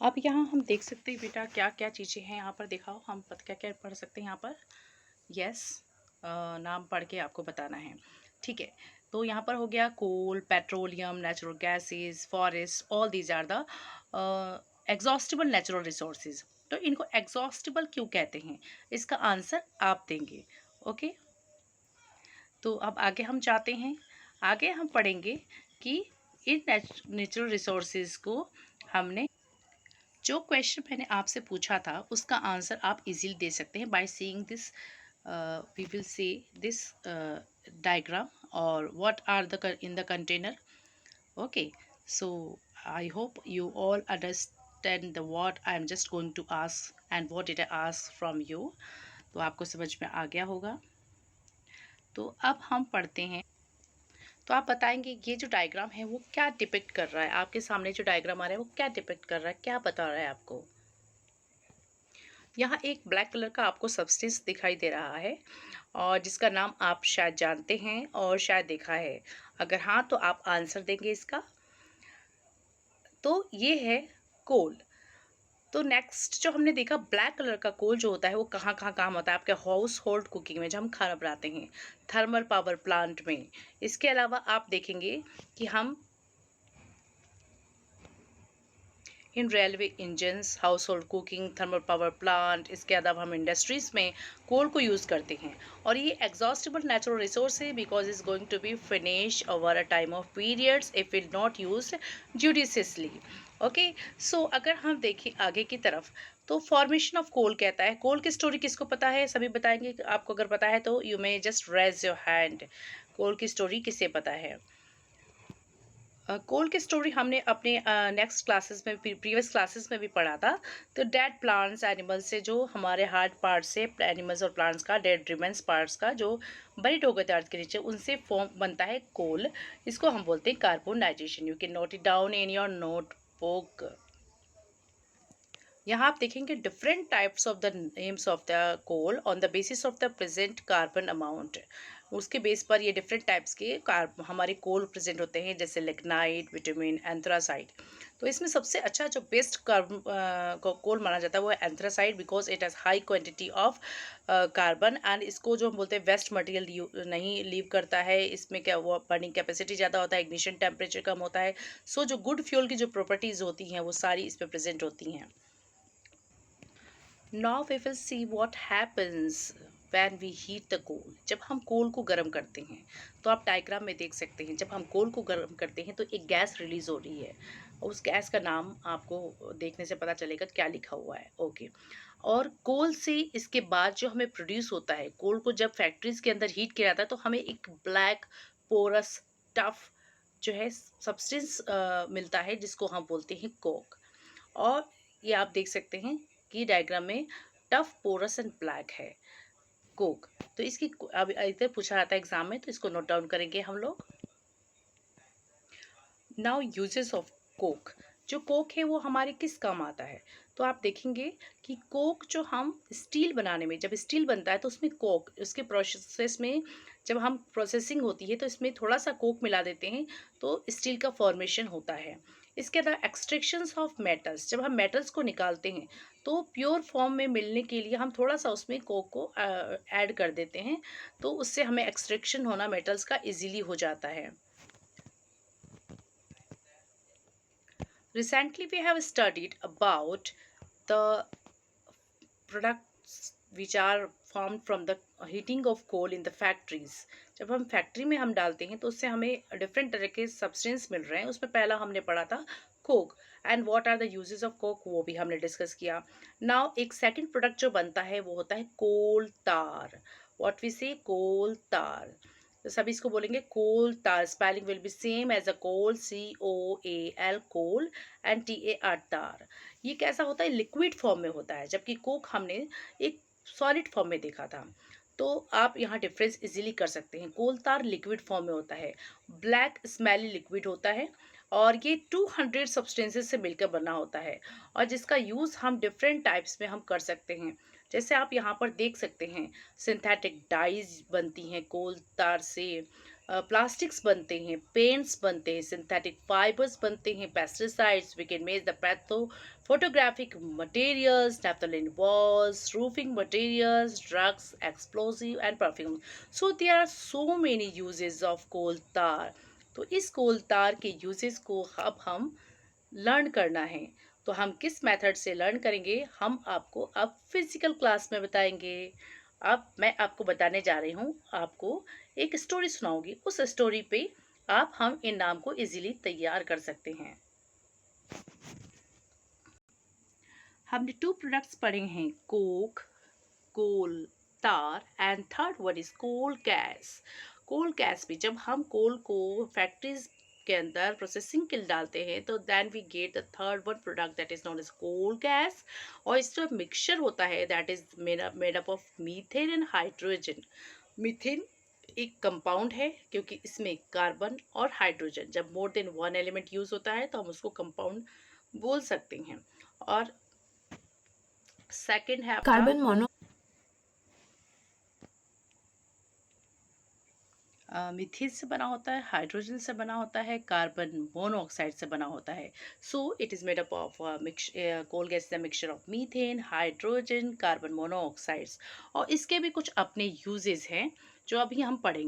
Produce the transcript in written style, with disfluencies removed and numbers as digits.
अब यहाँ हम देख सकते हैं बेटा क्या क्या चीज़ें हैं यहाँ पर। दिखाओ हम क्या क्या पढ़ सकते हैं यहाँ पर। यस, नाम पढ़ के आपको बताना है। ठीक है, तो यहाँ पर हो गया coal, petroleum, natural gases, forest, all these are the exhaustible natural resources. तो इनको एग्जॉस्टिबल क्यों कहते हैं, इसका आंसर आप देंगे। ओके, तो अब आगे हम जाते हैं। आगे हम पढ़ेंगे कि इन नेचुरल रिसोर्सेज को हमने, जो क्वेश्चन मैंने आपसे पूछा था उसका आंसर आप इजीली दे सकते हैं by seeing this. We will see this diagram और what are the in the container. Okay, so I hope you all understand the what I am just going to ask and what did I ask from you। तो आपको समझ में आ गया होगा। तो अब हम पढ़ते हैं। तो आप बताएंगे ये जो डायग्राम है वो क्या डिपिक्ट कर रहा है। आपके सामने जो डायग्राम आ रहा है वो क्या डिपिक्ट कर रहा है, क्या बता रहा है आपको। यहाँ एक ब्लैक कलर का आपको सब्सटेंस दिखाई दे रहा है और जिसका नाम आप शायद जानते हैं और शायद देखा है। अगर हाँ तो आप आंसर देंगे इसका। तो ये है कोल। तो नेक्स्ट जो हमने देखा, ब्लैक कलर का कोल जो होता है वो कहाँ कहाँ काम होता है आपके हाउस होल्ड कुकिंग में, जब हम खाना बनाते हैं, थर्मल पावर प्लांट में। इसके अलावा आप देखेंगे कि हम इन railway engines, household cooking, thermal power plant, इसके अलावा हम इंडस्ट्रीज में कोल को यूज़ करते हैं। और ये एग्जॉस्टिबल नेचुरल रिसोर्स है because is going to be finish over a time of periods if will not use judiciously. Okay, so अगर हम देखें आगे की तरफ, तो फॉर्मेशन ऑफ कोल कहता है। कोल की स्टोरी किसको पता है, सभी बताएंगे। आपको अगर पता है तो you may just raise your hand. Coal की स्टोरी किसे पता है। कोल की स्टोरी हमने अपने नेक्स्ट क्लासेस में, प्रीवियस क्लासेस में भी पढ़ा था। तो डेड प्लांट्स, एनिमल्स से, जो हमारे हार्ड पार्ट से एनिमल्स और प्लांट्स का डेड रिमेन्स पार्ट्स का जो बरीड हो गए थे अर्थ के नीचे, उनसे फॉर्म बनता है कोल। इसको हम बोलते हैं carbonisation. You can note it down in your notebook. यहाँ आप देखेंगे different types of the names of the coal on the basis of the present carbon amount. उसके बेस पर ये डिफरेंट टाइप्स के हमारे कोल प्रेजेंट होते हैं, जैसे लिग्नाइट, विटामिन, एंथ्रासाइट। तो इसमें सबसे अच्छा जो बेस्ट कार्बन कोल माना जाता है वो है anthracite, because it has high quantity of carbon and इसको जो हम बोलते हैं वेस्ट मटेरियल नहीं लीव करता है। इसमें क्या वो बर्निंग कैपेसिटी ज़्यादा होता है, इग्निशन टेम्परेचर कम होता है। सो जो गुड फ्यूल की जो प्रॉपर्टीज़ होती हैं वो सारी इसमें प्रेजेंट होती हैं। Now we will see what happens when we heat the coal। जब हम कोल को गर्म करते हैं, तो आप डायग्राम में देख सकते हैं, जब हम कोल को गर्म करते हैं तो एक गैस रिलीज हो रही है। उस गैस का नाम आपको देखने से पता चलेगा क्या लिखा हुआ है। ओके, और कोल से इसके बाद जो हमें प्रोड्यूस होता है, कोल को जब फैक्ट्रीज के अंदर हीट किया जाता है तो हमें एक ब्लैक पोरस टफ जो है सब्सटेंस मिलता है, जिसको हम बोलते हैं कोक। और ये आप देख सकते हैं कि डायग्राम में टफ, पोरस एंड ब्लैक है कोक। तो इसकी अब इधर पूछा जाता है एग्जाम में, तो इसको नोट डाउन करेंगे हम लोग। Now uses of Coke. जो कोक है वो हमारे किस काम आता है, तो आप देखेंगे कि कोक जो हम स्टील बनाने में, जब स्टील बनता है तो उसमें कोक, उसके प्रोसेस में जब हम प्रोसेसिंग होती है तो इसमें थोड़ा सा कोक मिला देते हैं तो स्टील का फॉर्मेशन होता है। इसके अलावा एक्सट्रैक्शंस ऑफ मेटल्स, जब हम मेटल्स को निकालते हैं तो प्योर फॉर्म में मिलने के लिए हम थोड़ा सा उसमें कोक को ऐड कर देते हैं, तो उससे हमें एक्सट्रैक्शन होना मेटल्स का इजीली हो जाता है। Recently, we have studied about the products which are formed from the heating of coal in the factories। जब हम फैक्ट्री में हम डालते हैं तो उससे हमें डिफरेंट तरह के सब्सटेंस मिल रहे हैं। उसमें पहला हमने पढ़ा था coke and what are the uses of coke, वो भी हमने डिस्कस किया। नाउ एक सेकंड प्रोडक्ट जो बनता है वो होता है कोल तार। व्हाट वी से, कोल तार। तो सभी इसको बोलेंगे coal tar. Spelling will be same as a coal, COAL coal and TAR tar. ये कैसा होता है, लिक्विड फॉर्म में होता है, जबकि कोक हमने एक सॉलिड फॉर्म में देखा था। तो आप यहाँ डिफरेंस इजीली कर सकते हैं। कोल तार लिक्विड फॉर्म में होता है, ब्लैक स्मेली लिक्विड होता है और ये 200 सब्सटेंसेस से मिलकर बना होता है और जिसका यूज़ हम डिफरेंट टाइप्स में हम कर सकते हैं। जैसे आप यहाँ पर देख सकते हैं सिंथेटिक डाइज बनती हैं कोल तार से, प्लास्टिक्स बनते हैं, पेंट्स बनते हैं, सिंथेटिक फाइबर्स बनते हैं, pesticides, we can make the पैथो photographic materials, naphthalene walls, roofing materials, drugs, explosive and perfume. So there are so many uses of coal tar. तो इस कोल तार के यूजेस को अब हम लर्न करना है। तो हम किस मेथड से लर्न करेंगे हम आपको अब फिजिकल क्लास में बताएंगे। अब मैं आपको बताने जा रही हूँ, आपको एक स्टोरी सुनाऊंगी, उस स्टोरी पे आप हम इन नाम को इजीली तैयार कर सकते हैं। हमने 2 प्रोडक्ट्स पढ़े हैं, coke, coal tar and third one is coal gas. Coal gas भी जब हम कोल को फैक्ट्रीज के अंदर प्रोसेसिंग के लिए डालते हैं तो then we get the third one product that is known as coal gas. और इसका मिक्सचर होता है that is made up of methane and hydrogen. Methane एक कंपाउंड है क्योंकि इसमें कार्बन और हाइड्रोजन जब more than one element use होता है तो हम उसको कंपाउंड बोल सकते हैं। और सेकंड है आपका कार्बन मोनो मिथेन से बना होता है, हाइड्रोजन से बना होता है, कार्बन मोनोऑक्साइड से बना होता है। So it is made up of coal gas is a mixture of methane, hydrogen, carbon monoxides. और इसके भी कुछ अपने यूजेस हैं जो अभी हम पढ़ेंगे।